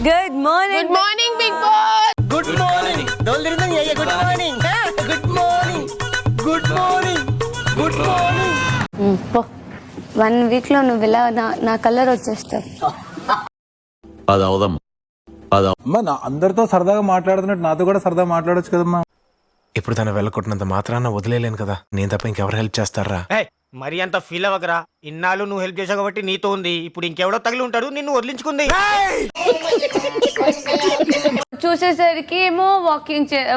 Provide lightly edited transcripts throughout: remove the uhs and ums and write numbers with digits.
Good morning. Good morning big boss. Good morning. Good morning. Good morning. Good morning. Good morning. 1 week లో నువ్వు ఇలా నా colour వచ్చేస్తావు. అది అవదమ్మా. అమ్మా నా అందరితో సరదాగా మాట్లాడుతున్నట్టు నాతో కూడా సరదాగా మాట్లాడొచ్చు కదమ్మా. ఇప్పుడు తన వెళ్ళకొట్టినంత మాత్రాన వదిలేలేను కదా. నేను తప్ప ఇంకెవరు హెల్ప్ చేస్తారా? మరి అంత ఫీల్ అవ్వకరా. ఇన్నాళ్ళు నువ్వు హెల్ప్ చేసావు కాబట్టి నీతో ఉంది. ఇప్పుడు ఇంకెవడో తగిలి ఉంటాడు నిన్ను వదిలించుకుంది. చూసేసరికి ఏమో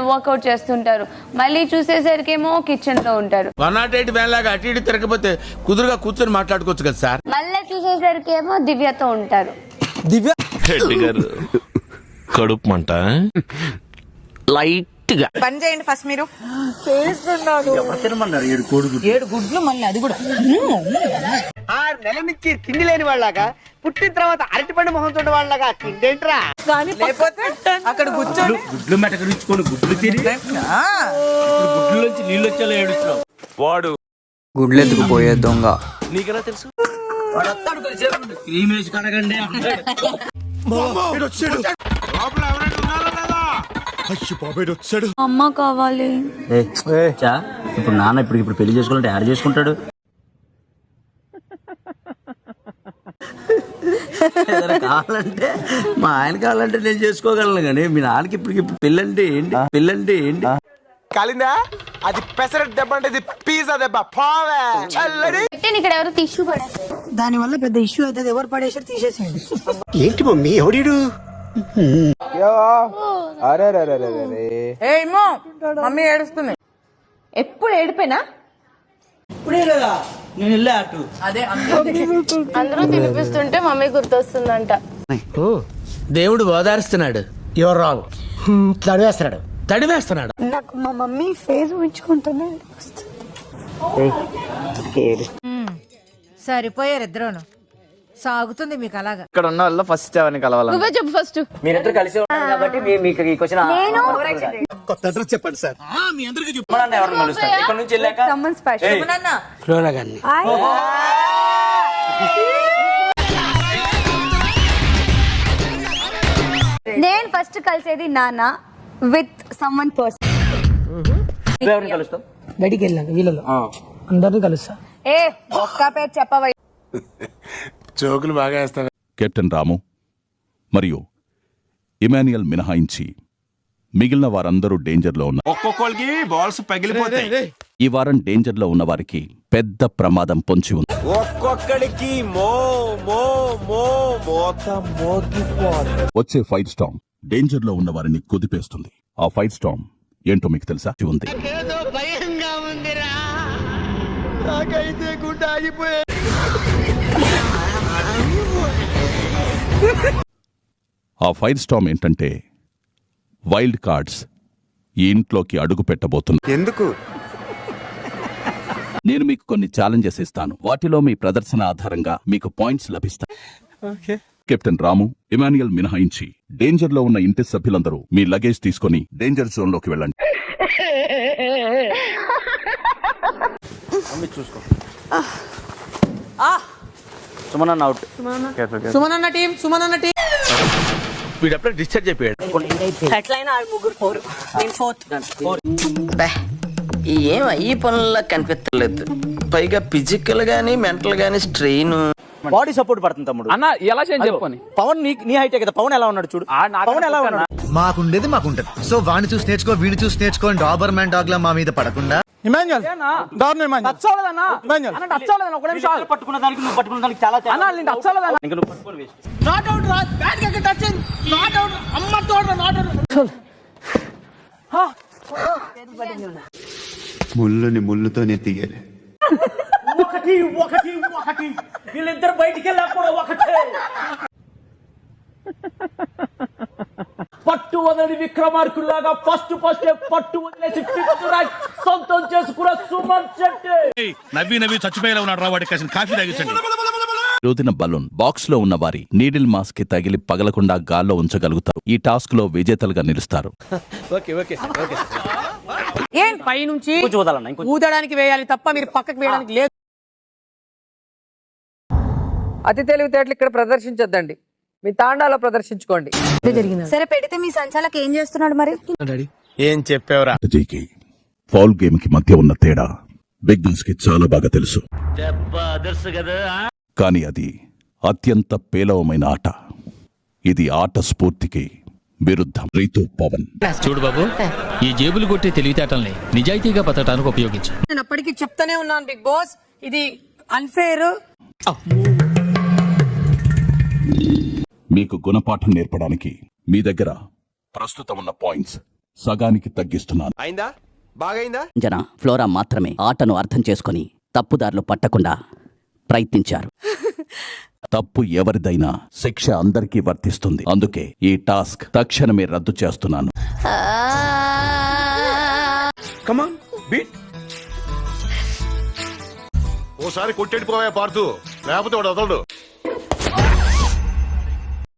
వాకౌట్ చేస్తుంటారు, మళ్ళీ చూసేసరికి ఏమో కిచెన్ లో ఉంటారు. 108 వ్యాన్ లాగా అటు ఇటు తిరగకపోతే కుదురుగా కూర్చొని మాట్లాడుకోవచ్చు కదా సార్. మళ్ళీ చూసేసరికి ఏమో దివ్యతో ఉంటారు. దివ్య గారు కడుపు మంట లైట్ గా పని చేయండి ఫస్ట్ మీరు. తినమన్నారు 7 గుడ్లు మళ్ళీ అది కూడా 6 నెలల నుంచి తిండి లేని వాళ్ళగా, పుట్టిన తర్వాత అరటిపండు మొహం చూడ వాళ్ళగా తిండేంట్రా. లేకపోతే అక్కడ కూర్చొని గుడ్లు మెటకరించుకొని గుడ్లు తిని గుడ్లోంచి నీళ్ళు వచ్చేలా ఏడుస్తున్నావు. వాడు గుడ్లెత్తుకు పోయే దొంగ. నీకెలా తెలుసు? క్రీమ్ వేసి కడగండి. అమ్మ కావాలి. ఇప్పుడు నాన్న ఇప్పుడు పెళ్లి చేసుకోవాలంటే యాడ్ చేసుకుంటాడు. కావాలంటే మా ఆయన కావాలంటే నేను చేసుకోగలను, కానీ మీ నాన్నకి ఇప్పుడు పెళ్ళంటే ఏంటి? పెళ్ళంటే ఏంటి? కాలిందా? అది పెసరట్ దెబ్బ అంటే ఇది పిజ్జా దెబ్బ. ఇక్కడ ఎవరు టిష్యూ పడేస్తారు. దాని వల్ల పెద్ద ఇష్యూ అవుతుంది. ఎవరు పడేసారు తీసేసేయండి. ఏంటి మమ్మీ ఎవడీడు? ఏమో మమ్మీ ఏడుస్తుంది. ఎప్పుడు ఏడిపోయినా ఇప్పుడే కదా నేను వెళ్ళా అటు. అదే అందరూ తినిపిస్తుంటే మమ్మీ గుర్తొస్తుందంట. దేవుడు ఓదారుస్తున్నాడు. Your wrong. తడివేస్తున్నాడు. నాకు మా మమ్మీ ఫేస్ ఉంచుకుంటూనే సరిపోయారు ఇద్దరును. సాగుతుంది మీకు అలాగా. ఇక్కడ ఉన్న వాళ్ళు ఫస్ట్ ఎవరిని కలవాలి? నువ్వే చెప్పు ఫస్ట్. మీరిద్దరు కలిసి ఉన్నారు కాబట్టి మీకు ఈ క్వశ్చన్ కొత్త అడ్రస్ చెప్పండి సార్. మీ అందరికీ చెప్పండి. ఎవరిని కలుస్తారు ఇక్కడ నుంచి వెళ్ళాక నేను ఫస్ట్ కలిసేది నాన్న విత్ సమ్వన్ పర్సన్. ఎవరిని కలుస్తాం? బయటికి వెళ్ళాక వీళ్ళలో అందరినీ కలుస్తా. ఏ ఒక్క పేరు చెప్పవా? జోకులు బాగా వేస్తాను. కెప్టెన్ రాము మరియు ఇమాన్యుయల్ మినహాయించి మిగిలిన వారందరూ డేంజర్లో ఉన్నారు. ఒక్కొక్కరికి బాల్స్ పగిలిపోతాయి. ఈ వారం డేంజర్లో ఉన్న వారికి పెద్ద ప్రమాదం పొంచి ఉంది. ఒక్కొక్కడికి వచ్చే ఫైట్ స్టామ్ డేంజర్లో ఉన్న వారిని కుదిపేస్తుంది. ఆ ఫైట్ స్టామ్ ఏంటో మీకు తెలుసా? ఉంది. భయంగా ఉందిరా. నాకైతే గుడ్డ ఆగిపోయా. ఆ ఫైర్ స్టామ్ ఏంటంటే వైల్డ్ కార్డ్స్ ఈ ఇంట్లోకి అడుగు పెట్టబోతున్నా. ఎందుకు? నేను మీకు కొన్ని ఛాలెంజెస్ ఇస్తాను. వాటిలో మీ ప్రదర్శన ఆధారంగా మీకు పాయింట్స్ లభిస్తాయి. కెప్టెన్ రాము, ఇమాన్యుయల్ మినహాయించి డేంజర్ లో ఉన్న ఇంటి సభ్యులందరూ మీ లగేజ్ తీసుకుని డేంజర్ జోన్ లోకి వెళ్ళండి. సుమన్ అవుట్. సుమనన్న టీం వీడప్పుడే డిశ్చార్జ్ అయిపోయాడు. ఏం ఈ పనుల్లో కనిపించలేదు. పైగా ఫిజికల్ గానీ మెంటల్ గానీ స్ట్రెయిన్. బాడీ సపోర్ట్ పడుతుంది తమ్ముడు. అన్న ఎలా చేయని చెప్పని. పవన్ నీ హైటే కదా. పవన్ ఎలా ఉన్నాడు చూడు. పవన్ ఎలా ఉన్నాడు? మాకుండేది మాకుంటది. సో వాడిని చూసి నేర్చుకో, వీడిని చూసి నేర్చుకో. డాబర్ మ్యాన్ డాగ్ లా మా మీద పడకుండా. పట్టుకున్న దానికి నువ్వు పట్టుకున్న దానికి చాలా ముళ్ళుని ముళ్ళుతోనే తీయాలి. ఒకటి వీళ్ళిద్దరు బయటికి వెళ్ళాక ఒకటే. పట్టు వదలని విక్రమార్కుల్లాగా ఫస్ట్ పట్టు వదిలేసి సొంతం చేసుకున్న సుమన్ శెట్టి. నవ్వి చచ్చిపోయేలా ఉన్నాడు రా. వాడి కాసిన కాఫీ తాగించండి. రోజున బలూన్ బాక్స్ లో ఉన్న వారి నీడిల్ మాస్క్ కి తగిలి పగలకుండా గాల్లో ఉంచగలుగుతారు. ఈ టాస్క్ లో విజేతలుగా నిలుస్తారు. పై నుంచి ఊదడానికి వేయాలి తప్ప మీరు పక్కకు వేయడానికి లేదు. అతి తెలివితేటలు ఇక్కడ ప్రదర్శించొద్దండి. మీ తాండాలో ప్రదర్శించుకోండి. సరే పెడితే మీ సంచాలకు ఏం చేస్తున్నాడు మరి? ఏం చెప్పావురా? స్ట్రాటజీకి ఫౌల్ గేమ్ కి మధ్య ఉన్న తేడా బిగ్ బాస్ కి చాలా బాగా తెలుసు. కానీ అది అత్యంత పేలవమైన ఆట. ఇది ఆట స్ఫూర్తికి విరుద్ధం. రీతు పవన్ చూడు బాబు, ఈ జేబులు కొట్టే తెలివితేటల్ని నిజాయితీగా బతకడానికి ఉపయోగించు. నేను అప్పటికి చెప్తానే ఉన్నాను బిగ్ బాస్, ఇది అన్ఫేర్. మీకు గుణపాఠం నేర్పడానికి మీ దగ్గర ప్రస్తుతం ఉన్న పాయింట్స్ సగానికి తగ్గిస్తున్నాను. అయిందా? బాగైందా? జన ఫ్లోరా మాత్రమే ఆటను అర్థం చేసుకుని తప్పుదారులు పట్టకుండా ప్రయత్నించారు. తప్పు ఎవరిదైనా శిక్ష అందరికీ వర్తిస్తుంది. అందుకే ఈ టాస్క్ తక్షణమే రద్దు చేస్తున్నాను. కమాన్ బీట్. ఓసారి కొట్టెడిపోయా పార్తు, లేకపోతే వాడు వదలడు.